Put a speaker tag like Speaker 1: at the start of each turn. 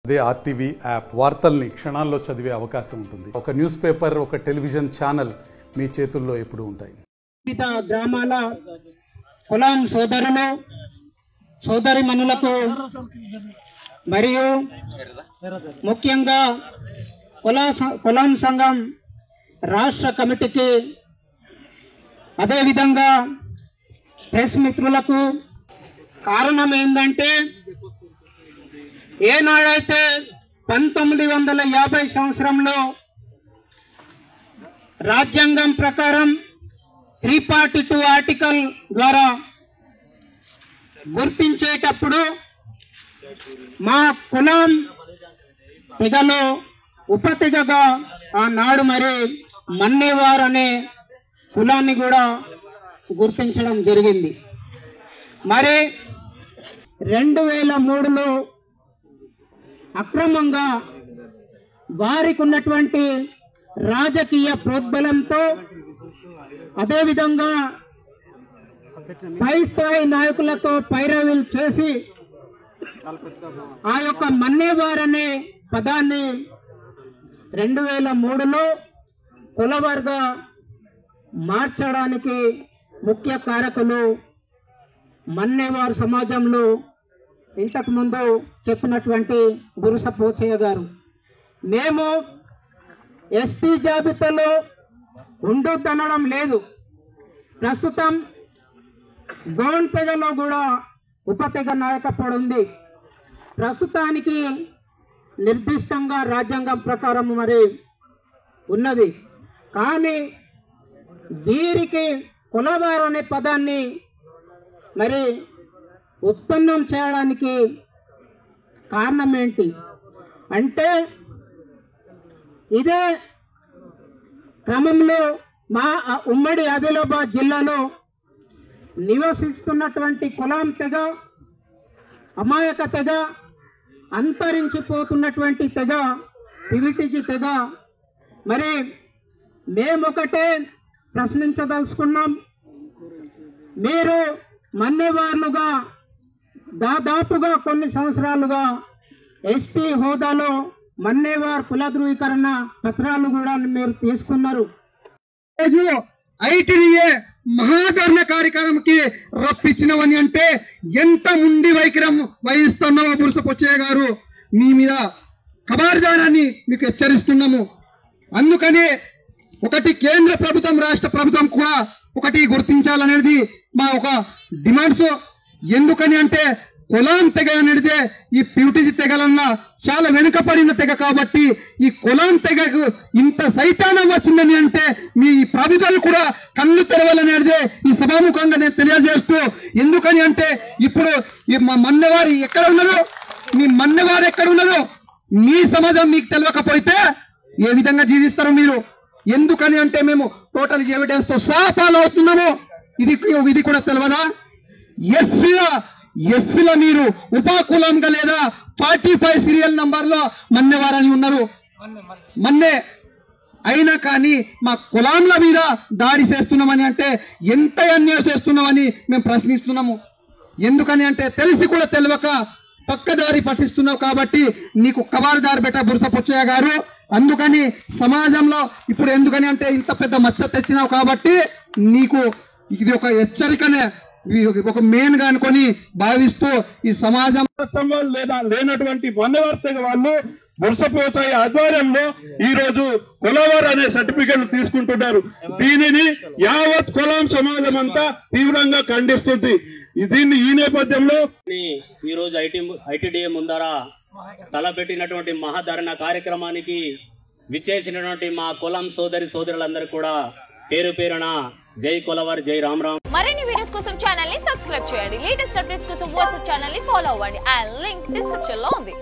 Speaker 1: అదే RTV app వార్తల్ని క్షణాల్లో చదివే అవకాశం ఉంటుంది. ఒక న్యూస్ పేపర్, ఒక టెలివిజన్ ఛానల్ మీ చేతుల్లో ఎప్పుడూ ఉంటాయి.
Speaker 2: వివిధ గ్రామాల కులం సోదరులు సోదరిమణులకు మరియు ముఖ్యంగా కులం సంఘం రాష్ట్ర కమిటీకి, అదేవిధంగా ప్రెస్ మిత్రులకు కారణం ఏంటంటే, ఏనాడైతే 1950 సంవత్సరంలో రాజ్యాంగం ప్రకారం 342 ఆర్టికల్ ద్వారా గుర్తించేటప్పుడు మా కులం తెగలో ఉపతెగగా ఆనాడు మరి మన్నేవార్ అనే కులాన్ని కూడా గుర్తించడం జరిగింది. మరి 2003లో అక్రమంగా వారికి ఉన్నటువంటి రాజకీయ ప్రోద్బలంతో, అదేవిధంగా పై స్థాయి నాయకులతో పైరవీలు చేసి ఆ యొక్క మన్నేవార్ అనే పదాన్ని 2003లో కులవర్గా మార్చడానికి ముఖ్య కారకులు మన్నేవార్ సమాజంలో ఇంతకుముందు చెప్పినటువంటి గురుస పోచయ్య గారు. మేము ఎస్టీ జాబితాలో ఉండొద్దనడం లేదు. ప్రస్తుతం గౌన్ తెగలో కూడా ఉపతెగ నాయకత్వం ఉంది. ప్రస్తుతానికి నిర్దిష్టంగా రాజ్యాంగం ప్రకారం మరి ఉన్నది. కానీ వీరికి కులవారు అనే పదాన్ని మరి ఉత్పన్నం చేయడానికి కారణం ఏంటి అంటే, ఇదే క్రమంలో మా ఉమ్మడి ఆదిలాబాద్ జిల్లాలో నివసిస్తున్నటువంటి కులం తెగ, అమాయక తెగ, అంతరించిపోతున్నటువంటి తెగ పివిటిజి తెగ, మరి మేమొకటే ప్రశ్నించదలుచుకున్నాం. మీరు మన్నేవార్లుగా దాదాపుగా కొన్ని సంవత్సరాలుగా ఎస్టీ హోదాలో మన్నేవార్ కుల ధృవీకరణ పత్రాలు కూడా మీరు తీసుకున్నారు.
Speaker 3: ఐటీడీఏ మహాధరణ కార్యక్రమంకి రప్పించినవని అంటే ఎంత ముండి వైఖరం వహిస్తున్నావో బురుస పోచయ్య గారు, మీ మీద ఖబర్దారాన్ని మీకు హెచ్చరిస్తున్నాము. అందుకనే ఒకటి కేంద్ర ప్రభుత్వం, రాష్ట్ర ప్రభుత్వం కూడా ఒకటి గుర్తించాలనేది మా ఒక డిమాండ్స్. ఎందుకని అంటే కులాం తెగ అనేది ఈ ప్యూటిజి తెగలన్నా చాలా వెనుకబడిన తెగ కాబట్టి ఈ కులాం తెగకు ఇంత సైతానం వచ్చిందని అంటే మీ ప్రభుత్వాలు కూడా కళ్ళు తెరవాలనేది ఈ సభాముఖంగా నేను తెలియజేస్తూ, ఎందుకని అంటే ఇప్పుడు ఈ మా మన్నెవారు ఎక్కడ ఉన్నారు, మీ మన్నెవారు ఎక్కడ ఉన్నారు, మీ సమాజం మీకు తెలియకపోతే ఏ విధంగా జీవిస్తారు మీరు? ఎందుకని అంటే మేము టోటల్ ఎవిడెన్స్ తో సహా ఫాలో అవుతున్నాము. ఇది కూడా తెలియదా? ఎస్సీల మీరు ఉపకులంగా లేదా 45 సీరియల్ నంబర్ లో మన్నెవారని ఉన్నారు. మన్నే అయినా కానీ మా కులాంల మీద దాడి చేస్తున్నామని అంటే ఎంత అన్యాయం చేస్తున్నామని మేము ప్రశ్నిస్తున్నాము. ఎందుకని అంటే తెలిసి కూడా తెలియక పక్కదారి పట్టిస్తున్నావు కాబట్టి నీకు కబార్దారి బెట్ట బురుస పోచయ్య గారు. అందుకని సమాజంలో ఇప్పుడు ఎందుకని అంటే ఇంత పెద్ద మచ్చ తెచ్చినావు కాబట్టి నీకు ఇది ఒక హెచ్చరికనే, ఒక మెయిన్ గా అనుకొని భావిస్తూ ఈ సమాజం
Speaker 4: లేదా లేనటువంటి మన్నెవార్ తెగ వాళ్ళు బురుస పోచయ్య ఆధ్వర్యంలో ఈ రోజు కులవార్ అనే సర్టిఫికెట్లు తీసుకుంటున్నారు. దీనిని యావత్ కులం సమాజం అంతా తీవ్రంగా ఖండిస్తుంది. దీన్ని ఈ నేపథ్యంలో
Speaker 5: ఈ రోజు ఐటీడీఏ ముందర తలపెట్టినటువంటి మహాధరణ కార్యక్రమానికి విచ్చేసినటువంటి మా కులం సోదరులందరూ కూడా పేరు పేరున జై కులవార్, జై రామ్.
Speaker 6: మరిన్ని వీడియోస్ కోసం ఛానల్ ని సబ్స్క్రైబ్ చేయండి. లేటెస్ట్ అప్డేట్స్ కోసం వాట్సాప్ ఛానల్ ని ఫాలో అవ్వండి. ఆ లింక్ డిస్క్రిప్షన్ లో ఉంది.